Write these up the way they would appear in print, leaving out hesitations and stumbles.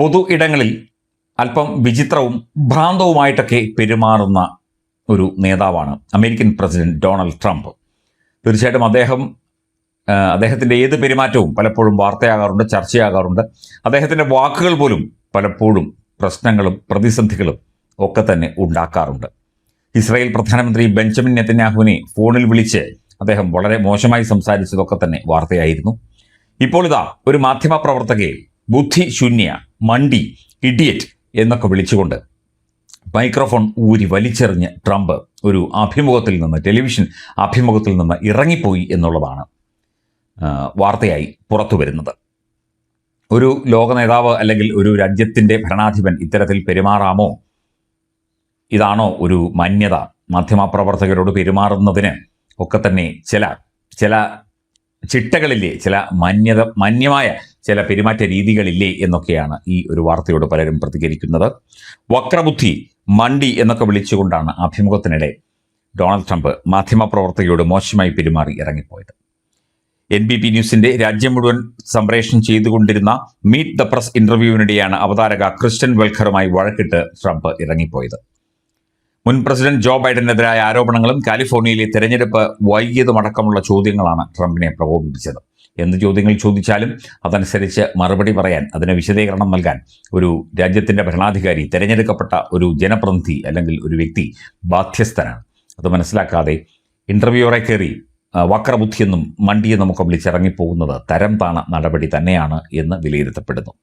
പൊതു ഇടങ്ങളിൽ അല്പം വിചിത്രവും ഭ്രാന്തവുമായിട്ടൊക്കെ പെരുമാറുന്ന ഒരു നേതാവാണ് അമേരിക്കൻ പ്രസിഡന്റ് ഡൊണാൾഡ് ട്രംപ്. തീർച്ചയായിട്ടും അദ്ദേഹത്തിൻ്റെ ഏത് പെരുമാറ്റവും പലപ്പോഴും വാർത്തയാകാറുണ്ട്, ചർച്ചയാകാറുണ്ട്. അദ്ദേഹത്തിൻ്റെ വാക്കുകൾ പോലും പലപ്പോഴും പ്രശ്നങ്ങളും പ്രതിസന്ധികളും ഒക്കെ തന്നെ ഉണ്ടാക്കാറുണ്ട്. ഇസ്രായേൽ പ്രധാനമന്ത്രി ബെഞ്ചമിൻ നെതന്യാഹുവിനെ ഫോണിൽ വിളിച്ച് അദ്ദേഹം വളരെ മോശമായി സംസാരിച്ചതൊക്കെ തന്നെ വാർത്തയായിരുന്നു. ഇപ്പോൾ ഇതാ ഒരു മാധ്യമപ്രവർത്തകയെ ബുദ്ധിശൂന്യ, മണ്ടി, ഇഡിയറ്റ് എന്നൊക്കെ വിളിച്ചുകൊണ്ട് മൈക്രോഫോൺ ഊരി വലിച്ചെറിഞ്ഞ് ട്രംപ് ഒരു ടെലിവിഷൻ അഭിമുഖത്തിൽ നിന്ന് ഇറങ്ങിപ്പോയി എന്നുള്ളതാണ് വാർത്തയായി പുറത്തു വരുന്നത്. ഒരു ലോക നേതാവ് അല്ലെങ്കിൽ ഒരു രാജ്യത്തിൻ്റെ ഭരണാധിപൻ ഇത്തരത്തിൽ പെരുമാറാമോ? ഇതാണോ ഒരു മാന്യത? മാധ്യമപ്രവർത്തകരോട് പെരുമാറുന്നതിന് ഒക്കെ തന്നെ ചില ചിട്ടകളില്ലേ, ചില മാന്യമായ ചില പെരുമാറ്റ രീതികളില്ലേ എന്നൊക്കെയാണ് ഈ ഒരു വാർത്തയോട് പലരും പ്രതികരിക്കുന്നത്. വക്രബുദ്ധി, മണ്ടി എന്നൊക്കെ വിളിച്ചുകൊണ്ടാണ് അഭിമുഖത്തിനിടെ ഡൊണാൾഡ് ട്രംപ് മാധ്യമപ്രവർത്തകയോട് മോശമായി പെരുമാറി ഇറങ്ങിപ്പോയത്. NBC ന്യൂസിന്റെ രാജ്യം മുഴുവൻ സംപ്രേഷണം ചെയ്തുകൊണ്ടിരുന്ന മീറ്റ് ദ പ്രസ് ഇന്റർവ്യൂവിനിടെയാണ് അവതാരക ക്രിസ്റ്റ്യൻ വെൽക്കറുമായി വഴക്കിട്ട് ട്രംപ് ഇറങ്ങിപ്പോയത്. മുൻ പ്രസിഡന്റ് ജോ ബൈഡനെതിരായ ആരോപണങ്ങളും കാലിഫോർണിയയിലെ തെരഞ്ഞെടുപ്പ് വൈകിയതുമടക്കമുള്ള ചോദ്യങ്ങളാണ് ട്രംപിനെ പ്രകോപിപ്പിച്ചത്. എന്ത് ചോദ്യങ്ങൾ ചോദിച്ചാലും അതനുസരിച്ച് മറുപടി പറയാൻ, അതിന് വിശദീകരണം നൽകാൻ ഒരു രാജ്യത്തിൻ്റെ ഭരണാധികാരി, തിരഞ്ഞെടുക്കപ്പെട്ട ഒരു ജനപ്രതിനിധി അല്ലെങ്കിൽ ഒരു വ്യക്തി ബാധ്യസ്ഥനാണ്. അത് മനസ്സിലാക്കാതെ ഇന്റർവ്യൂവറെ കയറി വക്രബുദ്ധിയെന്നും മണ്ടിയെന്നും ഒക്കെ വിളിച്ചിറങ്ങിപ്പോകുന്നത് തരം താണ നടപടി തന്നെയാണ് എന്ന് വിലയിരുത്തപ്പെടുന്നു.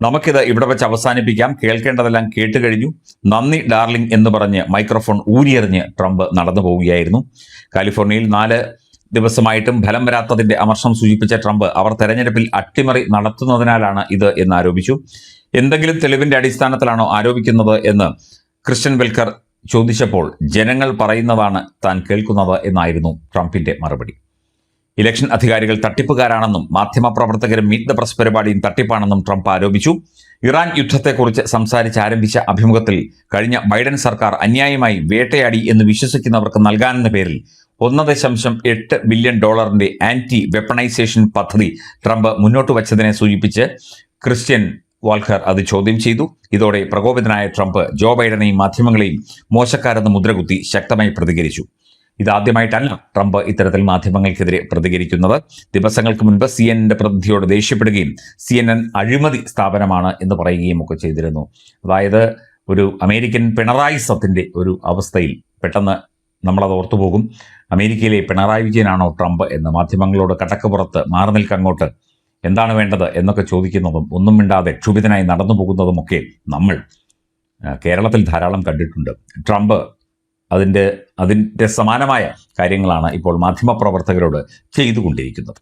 നമുക്കിത് ഇവിടെ വെച്ച് അവസാനിപ്പിക്കാം. കേൾക്കേണ്ടതെല്ലാം കേട്ടുകഴിഞ്ഞു. നന്ദി ഡാർലിംഗ് എന്ന് പറഞ്ഞ് മൈക്രോഫോൺ ഊരിയെറിഞ്ഞ് ട്രംപ് നടന്നു പോവുകയായിരുന്നു. കാലിഫോർണിയയിൽ 4 ദിവസമായിട്ടും ഫലം വരാത്തതിന്റെ അമർഷം സൂചിപ്പിച്ച ട്രംപ് അവർ തെരഞ്ഞെടുപ്പിൽ അട്ടിമറി നടത്തുന്നതിനാലാണ് ഇത് എന്ന് ആരോപിച്ചു. എന്തെങ്കിലും തെളിവിന്റെ അടിസ്ഥാനത്തിലാണോ ആരോപിക്കുന്നത് എന്ന് ക്രിസ്റ്റ്യൻ വെൽക്കർ ചോദിച്ചപ്പോൾ ജനങ്ങൾ പറയുന്നതാണ് താൻ കേൾക്കുന്നത് എന്നായിരുന്നു ട്രംപിന്റെ മറുപടി. ഇലക്ഷൻ അധികാരികൾ തട്ടിപ്പുകാരാണെന്നും മാധ്യമപ്രവർത്തകരും മീറ്റ് ദ പ്രസ് പരിപാടിയും തട്ടിപ്പാണെന്നും ട്രംപ് ആരോപിച്ചു. ഇറാൻ യുദ്ധത്തെക്കുറിച്ച് ആരംഭിച്ച അഭിമുഖത്തിൽ കഴിഞ്ഞ ബൈഡൻ സർക്കാർ അന്യായമായി വേട്ടയാടി എന്ന് വിശ്വസിക്കുന്നവർക്ക് നൽകാനെന്ന പേരിൽ $1.8 ബില്യൺ ആന്റി വെപ്പണൈസേഷൻ പദ്ധതി ട്രംപ് മുന്നോട്ട് വച്ചതിനെ സൂചിപ്പിച്ച് ക്രിസ്റ്റ്യൻ വാൾക്കർ അത് ചോദ്യം ചെയ്തു. ഇതോടെ പ്രകോപിതനായ ട്രംപ് ജോ ബൈഡനെയും മാധ്യമങ്ങളെയും മോശക്കാരെന്ന് മുദ്രകുത്തി ശക്തമായി പ്രതികരിച്ചു. ഇതാദ്യമായിട്ടല്ല ട്രംപ് ഇത്തരത്തിൽ മാധ്യമങ്ങൾക്കെതിരെ പ്രതികരിക്കുന്നത്. ദിവസങ്ങൾക്ക് മുൻപ് CNN പ്രതിനിധിയോട് ദേഷ്യപ്പെടുകയും CNN അഴിമതി സ്ഥാപനമാണ് എന്ന് പറയുകയും ഒക്കെ ചെയ്തിരുന്നു. അതായത് ഒരു അമേരിക്കൻ പിണറായിസത്തിൻ്റെ ഒരു അവസ്ഥയിൽ പെട്ടെന്ന് നമ്മളത് ഓർത്തുപോകും. അമേരിക്കയിലെ പിണറായി വിജയനാണോ ട്രംപ് എന്ന് മാധ്യമങ്ങളോട് കടക്കുപുറത്ത് മാറി നിൽക്കങ്ങോട്ട് എന്താണ് വേണ്ടത് എന്നൊക്കെ ചോദിക്കുന്നതും ഒന്നും മിണ്ടാതെ ക്ഷുഭിതനായി നടന്നു പോകുന്നതുമൊക്കെ നമ്മൾ കേരളത്തിൽ ധാരാളം കണ്ടിട്ടുണ്ട്. ട്രംപ് അതിൻ്റെ സമാനമായ കാര്യങ്ങളാണ് ഇപ്പോൾ മാധ്യമപ്രവർത്തകരോട് ചെയ്തുകൊണ്ടിരിക്കുന്നത്.